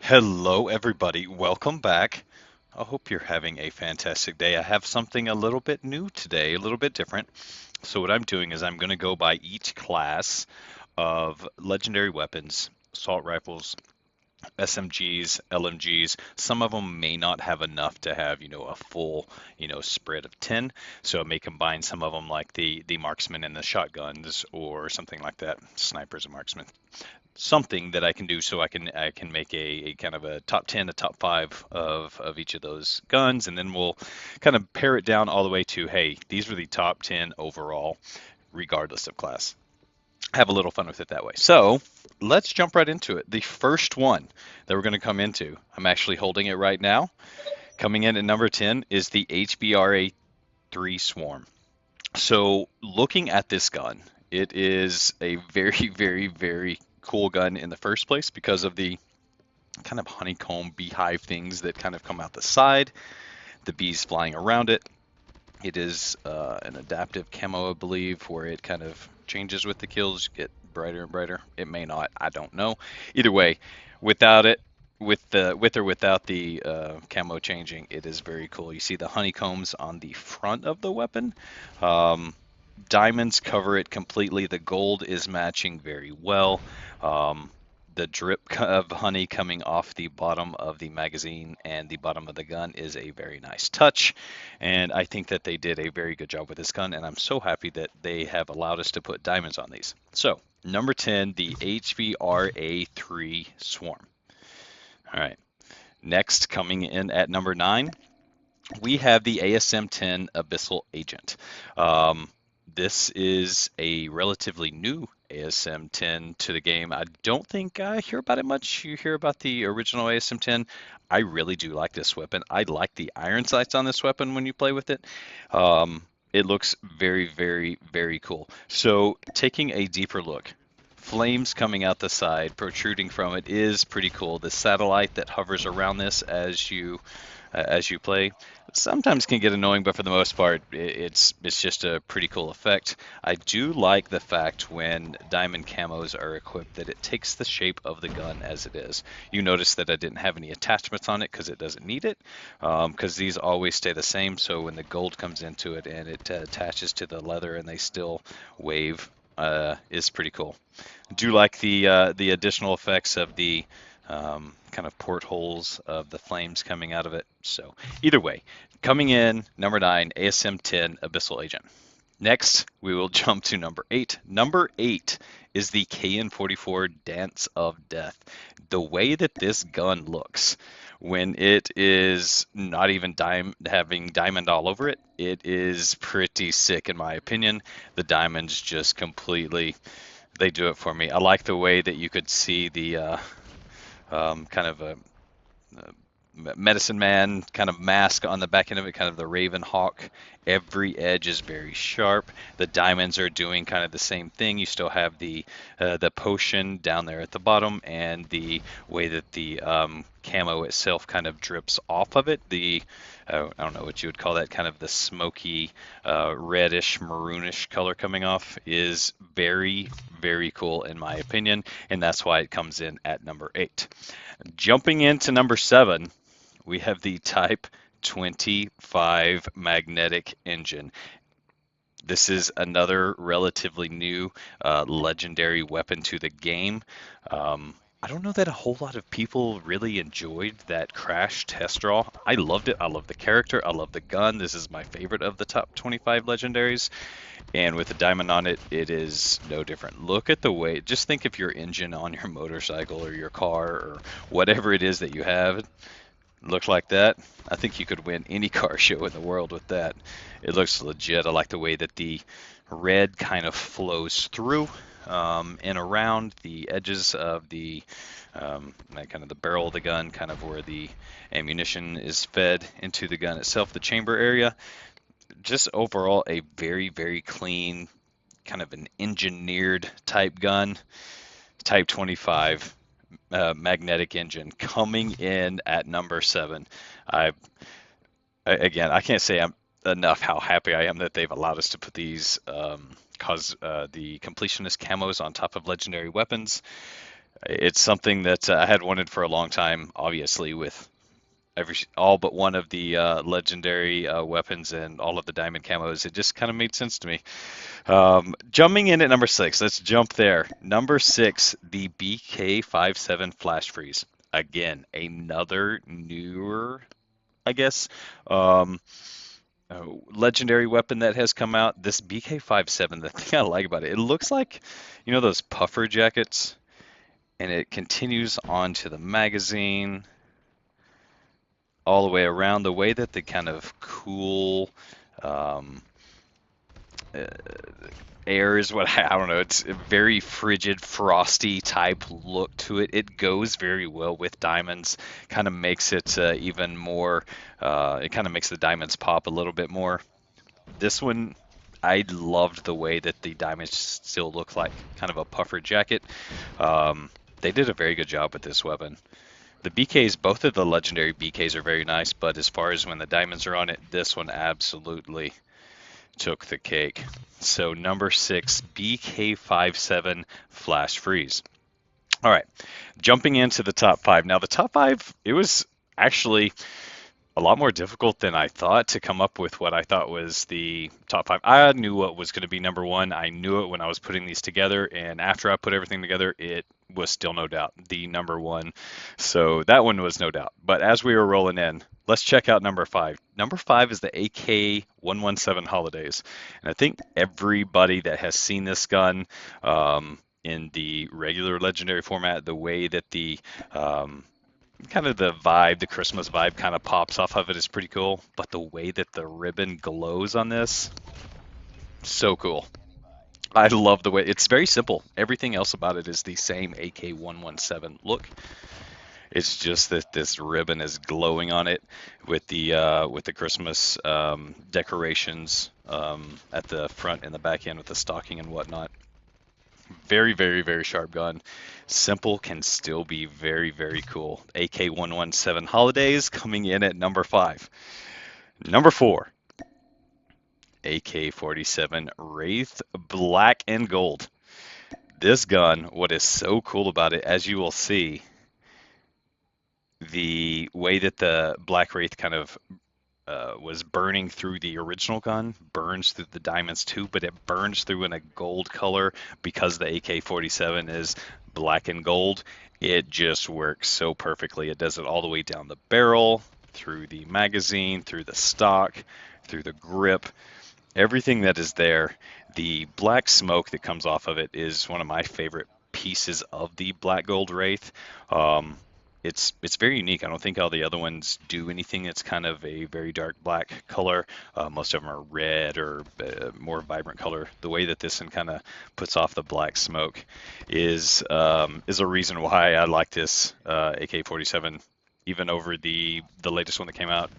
Hello, everybody. Welcome back. I hope you're having a fantastic day. I have something a little bit new today, a little bit different. So what I'm doing is I'm going to go by each class of legendary weapons, assault rifles, SMGs, LMGs. Some of them may not have enough to have, a full, spread of 10. So I may combine some of them like the marksman and the shotguns or something like that, snipers and marksmen. Something that I can do so I can make a kind of a top 10, a top 5 of each of those guns, and then we'll kind of pare it down all the way to, hey, these are the top 10 overall, regardless of class. Have a little fun with it that way. So let's jump right into it. The first one that we're going to come into, I'm actually holding it right now. Coming in at number 10 is the HBRA-3 Swarm. So looking at this gun, it is a very, very, very cool gun in the first place because of the kind of honeycomb beehive things that kind of come out the side, the bees flying around it. It is an adaptive camo, I believe, where it kind of changes with the kills, get brighter and brighter. It may not, I don't know. Either way, without it, with or without the camo changing, it is very cool. You see the honeycombs on the front of the weapon. Diamonds cover it completely. The gold is matching very well. The drip of honey coming off the bottom of the magazine and the bottom of the gun is a very nice touch. And I think that they did a very good job with this gun, and I'm so happy that they have allowed us to put diamonds on these. So, number 10, the HVRA-3 Swarm. All right. Next, coming in at number 9, we have the ASM-10 Abyssal Agent. This is a relatively new ASM-10 to the game. I don't think I hear about it much. You hear about the original ASM-10. I really do like this weapon. I like the iron sights on this weapon when you play with it. It looks very, very, very cool. So taking a deeper look, flames coming out the side, protruding from it is pretty cool. The satellite that hovers around this as you play sometimes can get annoying, but for the most part, it's just a pretty cool effect. I do like the fact when diamond camos are equipped that it takes the shape of the gun as it is. You notice that I didn't have any attachments on it because it doesn't need it, because these always stay the same. So when the gold comes into it and it attaches to the leather and they still wave, is pretty cool. Do like the additional effects of the kind of portholes of the flames coming out of it. So either way, coming in number 9, ASM-10 Abyssal Agent. Next, we will jump to number 8. Number 8 is the KN-44 Dance of Death. The way that this gun looks when it is not even having diamond all over it, it is pretty sick in my opinion. The diamonds just completely, they do it for me. I like the way that you could see the kind of a medicine man kind of mask on the back end of it, kind of the raven hawk. Every edge is very sharp. The diamonds are doing kind of the same thing. You still have the potion down there at the bottom, and the way that the camo itself kind of drips off of it. I don't know what you would call that, kind of the smoky reddish maroonish color coming off is very, very cool in my opinion, and that's why it comes in at number 8. Jumping into number 7, we have the Type 25 magnetic engine. This is another relatively new legendary weapon to the game. I don't know that a whole lot of people really enjoyed that crash test draw. I loved it. I love the character. I love the gun. This is my favorite of the top 25 legendaries. And with the diamond on it, it is no different. Look at the way, just think of your engine on your motorcycle or your car or whatever it is that you have. Look like that. I think you could win any car show in the world with that. It looks legit. I like the way that the red kind of flows through and around the edges of the kind of the barrel of the gun, kind of where the ammunition is fed into the gun itself, the chamber area. Just overall a very, very clean, kind of an engineered type gun. Type 25 magnetic engine coming in at number 7. Again, I can't say enough how happy I am that they've allowed us to put these the completionist camos on top of legendary weapons. It's something that I had wanted for a long time, obviously, with all but one of the legendary weapons and all of the diamond camos. It just kind of made sense to me. Jumping in at number 6, let's jump there. Number 6, the BK57 Flash Freeze. Again, another newer, I guess, um, legendary weapon that has come out. This BK57, the thing I like about it, it looks like, those puffer jackets, and it continues on to the magazine all the way around. The way that the kind of cool um, uh, air is what I don't know. It's a very frigid, frosty type look to it. It goes very well with diamonds. Kind of makes it even more. It kind of makes the diamonds pop a little bit more. This one, I loved the way that the diamonds still look like kind of a puffer jacket. They did a very good job with this weapon. The BKs, both of the legendary BKs are very nice, but as far as when the diamonds are on it, this one absolutely took the cake. So number 6, BK57 Flash Freeze. All right, jumping into the top 5. Now the top 5, it was actually a lot more difficult than I thought to come up with what I thought was the top 5. I knew what was going to be number 1. I knew it when I was putting these together, and after I put everything together, it was still no doubt the number 1. So that one was no doubt. But as we were rolling in, let's check out number 5. Number 5 is the AK117 Holidays. And I think everybody that has seen this gun in the regular legendary format, the way that the kind of the vibe, the Christmas vibe kind of pops off of it is pretty cool. But the way that the ribbon glows on this, so cool. I love the way it's very simple. Everything else about it is the same AK117 look. It's just that this ribbon is glowing on it with the Christmas decorations at the front and the back end with the stocking and whatnot. Very, very, very sharp gun. Simple can still be very, very cool. AK117 Holidays coming in at number 5. Number 4, AK-47 Wraith Black and Gold. This gun, what is so cool about it, as you will see, the way that the Black Wraith kind of was burning through the original gun, burns through the diamonds too, but it burns through in a gold color because the AK-47 is black and gold. It just works so perfectly. It does it all the way down the barrel, through the magazine, through the stock, through the grip, everything that is there. The black smoke that comes off of it is one of my favorite pieces of the black gold Wraith. It's very unique. I don't think all the other ones do anything that's kind of a very dark black color. Most of them are red or more vibrant color. The way that this one kind of puts off the black smoke is a reason why I like this AK-47 even over the latest one that came out.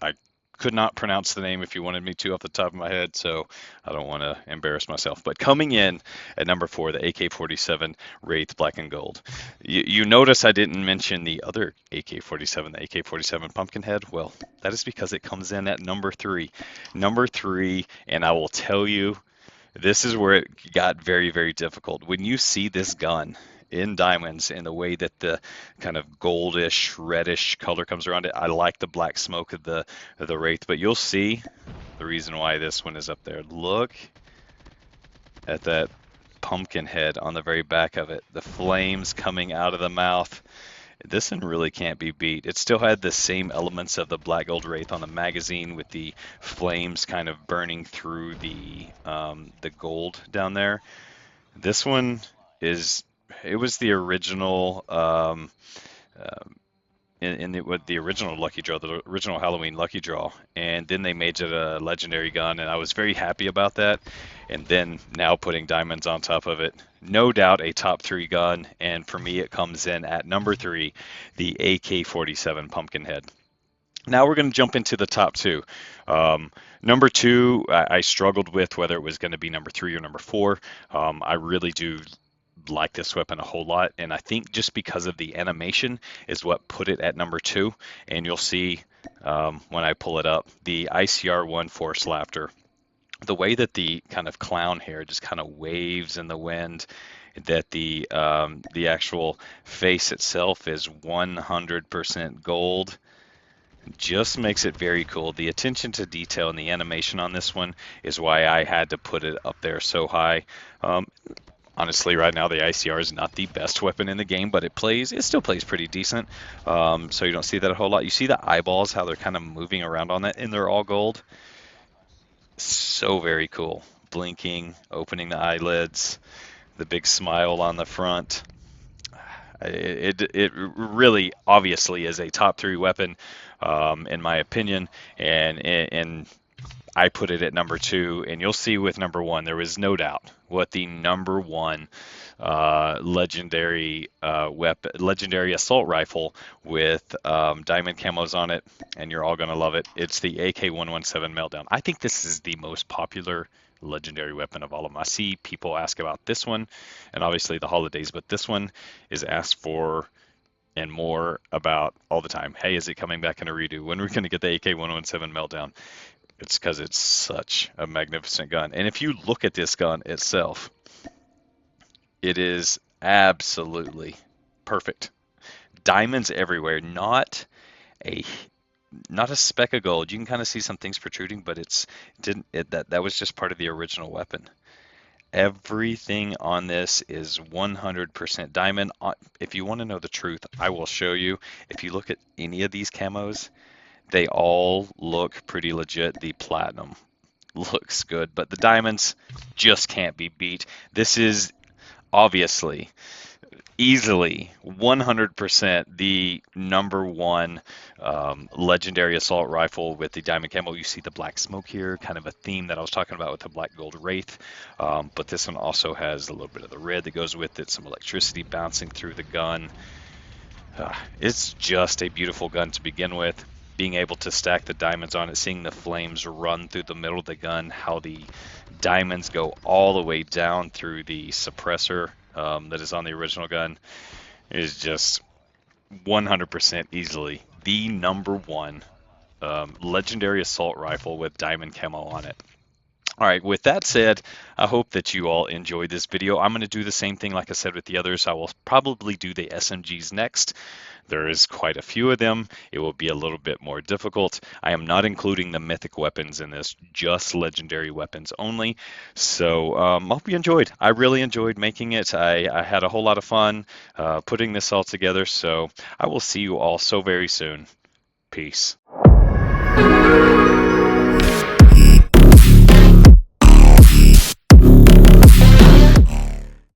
I could not pronounce the name if you wanted me to off the top of my head, so I don't want to embarrass myself. But coming in at number 4, the AK-47 Wraith Black and Gold. You notice I didn't mention the other AK-47, the AK-47 Pumpkinhead. Well, that is because it comes in at number 3. Number 3, and I will tell you, this is where it got very, very difficult. When you see this gun in diamonds and the way that the kind of goldish, reddish color comes around it, I like the black smoke of the Wraith, but you'll see the reason why this one is up there. Look at that pumpkin head on the very back of it, the flames coming out of the mouth. This one really can't be beat. It still had the same elements of the black gold Wraith on the magazine with the flames kind of burning through the gold down there. This one it was the original with the original Lucky Draw, the original Halloween Lucky Draw, and then they made it a legendary gun, and I was very happy about that. And then now putting diamonds on top of it, no doubt a top 3 gun, and for me it comes in at number 3, the AK-47 Pumpkinhead. Now we're going to jump into the top 2. Number 2, I struggled with whether it was going to be number 3 or number 4. I really do like this weapon a whole lot, and I think just because of the animation is what put it at number 2. And you'll see when I pull it up, the ICR-1 Force Laughter. The way that the kind of clown hair just kind of waves in the wind, that the actual face itself is 100% gold, just makes it very cool. The attention to detail and the animation on this one is why I had to put it up there so high. Honestly, right now the ICR is not the best weapon in the game, but it still plays pretty decent. So you don't see that a whole lot. You see the eyeballs, how they're kind of moving around on that, and they're all gold. So very cool. Blinking, opening the eyelids, the big smile on the front. It really obviously is a top 3 weapon, in my opinion, and I put it at number 2, and you'll see with number 1 there was no doubt what the number 1 legendary weapon, legendary assault rifle with diamond camos on it, and you're all gonna love it. It's the AK117 Meltdown. I think this is the most popular legendary weapon of all of them. I see people ask about this one, and obviously the holidays, but this one is asked for and more about all the time. Hey, is it coming back in a redo? When are we going to get the AK117 Meltdown? It's because it's such a magnificent gun. And if you look at this gun itself, it is absolutely perfect. Diamonds everywhere, not a speck of gold. You can kind of see some things protruding, but that was just part of the original weapon. Everything on this is 100% diamond. If you want to know the truth, I will show you. If you look at any of these camos, they all look pretty legit. The platinum looks good, but the diamonds just can't be beat. This is obviously easily 100% the number 1 legendary assault rifle with the diamond camo. You see the black smoke here, kind of a theme that I was talking about with the black gold Wraith, but this one also has a little bit of the red that goes with it, some electricity bouncing through the gun. It's just a beautiful gun to begin with. Being able to stack the diamonds on it, seeing the flames run through the middle of the gun, how the diamonds go all the way down through the suppressor that is on the original gun, is just 100% easily the number 1 legendary assault rifle with diamond camo on it. All right, with that said, I hope that you all enjoyed this video. I'm going to do the same thing like I said with the others. I will probably do the SMGs next. There is quite a few of them. It will be a little bit more difficult. I am not including the mythic weapons in this, just legendary weapons only. So I hope you enjoyed. I really enjoyed making it. I had a whole lot of fun putting this all together. So I will see you all so very soon. Peace.